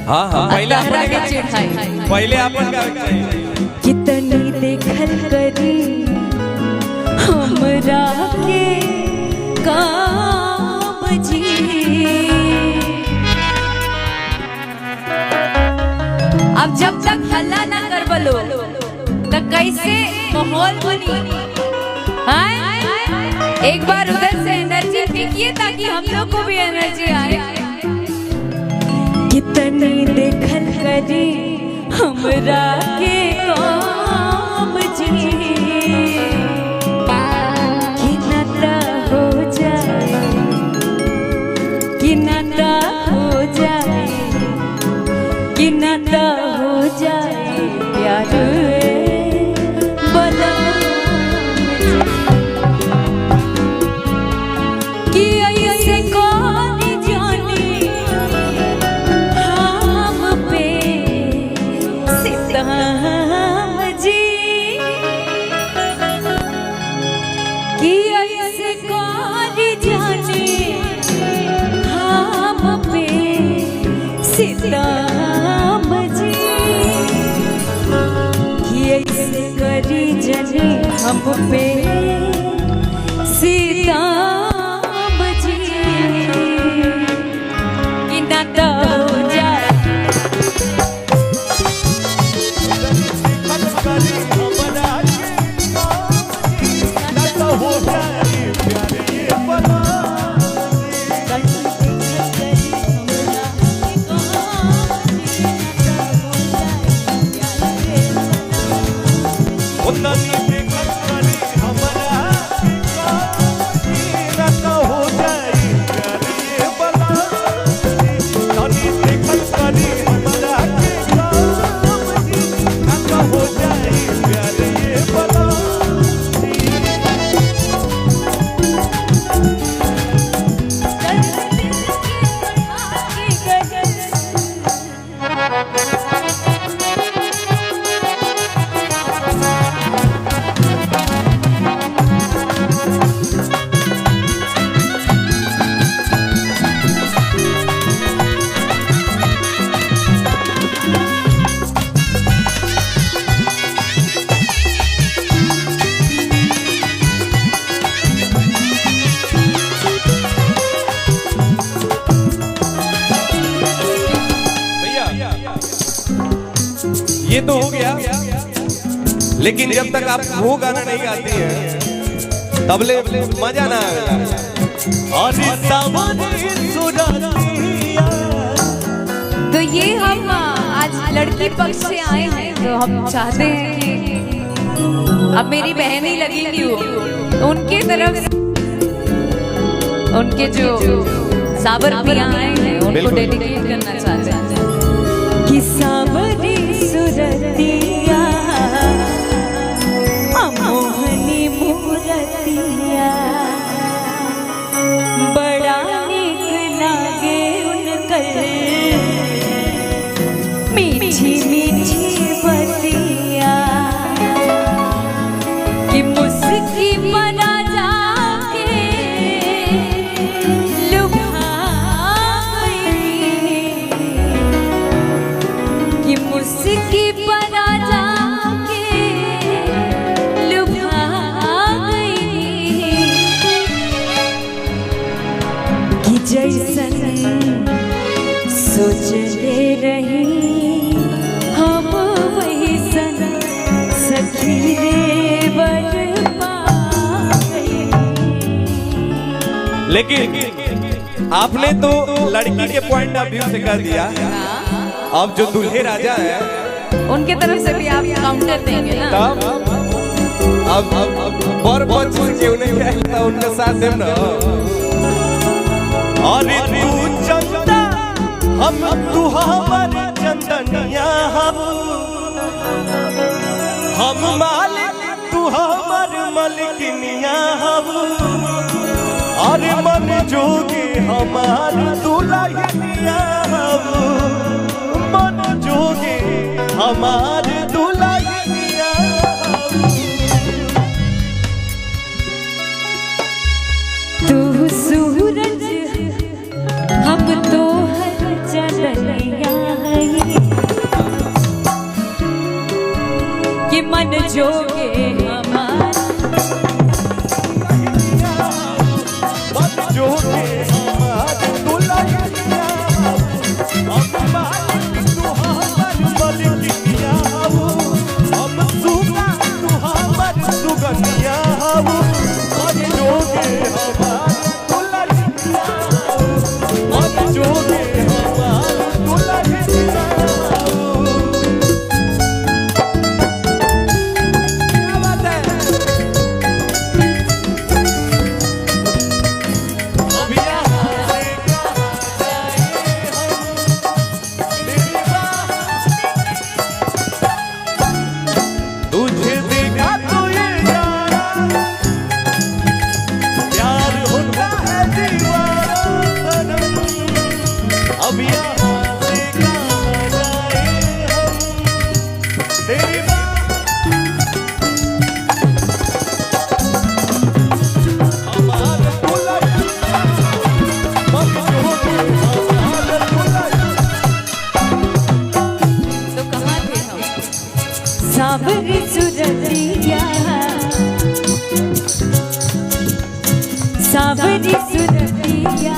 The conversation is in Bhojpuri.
हाँ हाँ पहले अपन का कितनी देखल करी हमरा के काम जी। अब जब तक हल्ला ना कर बलो तो कैसे माहौल बनी? एक बार उधर से एनर्जी फेंकिए ताकि हम लोग को भी एनर्जी आए। कितनी देखल करी हमरा के काम जी। कि नाता हो जाए, कि नाता हो जाए, कि नाता हो जाए प्यार बला कि ऐसे कौन जाने हम पे सितम जी। कि ऐसे कौन जाने हम पे सितम जी। कि ऐसे करी जने हम पे सितम जी। कि नाता हो जाए, ये तो हो गया, लेकिन जब तक आप वो गाना नहीं गाती हैं तबले मजा ना आएगा। तो ये हम आज लड़की पक्ष से आए हैं, तो हम चाहते हैं कि अब मेरी बहन ही लगेगी वो, तो उनके तरफ उनके जो साबर पिया आए हैं उनको डेडिकेट करना चाहते हैं। कि सावरी सुरतिया अमोहनी मूरतिया बड़ा नीक लागे उनकर मीठी मीठी बतिया। कि मुस्की बना जाके लुभा गई, कि मुस्की बना जाके लुभा गई। कि जैसन सोचले रही हम वैसन सखी रे बरपा गई। लेकिन आपने तो लड़की के पॉइंट ऑफ व्यू से कर दिया, अब जो दूल्हे राजा है उनके तरफ से भी आप काउंटर देंगे ना? तब अब और बहुत क्यों नहीं कहता उनके साथ देव ना। अरे तू चंदा हम तू हमर चंदनिया, हम मालिक तू हमर मलिकनिया। अरे मन जोगे हमार दुल्हनिया, मन जोगे हमार दुल्हनिया। तू सूरज हम तो हर चंदनिया है। मन जोगे हमार जो के हमार दुल्हनिया अब मालिक तुहार मलिकिया हो अब सुगा तुहार सुगनिया हो जो के हमार दुल्हनिया अब जो के हमार दुल्हनिया क्या बात है अब यहाँ से कहाँ जाए हम तेरी बात तुझे देखा तो ये जाना प्यार होता है दीवाना सनम अब यहाँ से कहाँ जाए हम तेरी बात हमारे दुल्हनिया अब जो के हमारे दुल्हनिया तो कहाँ थे हम? सावरी सुरतिया सावरी सुरतिया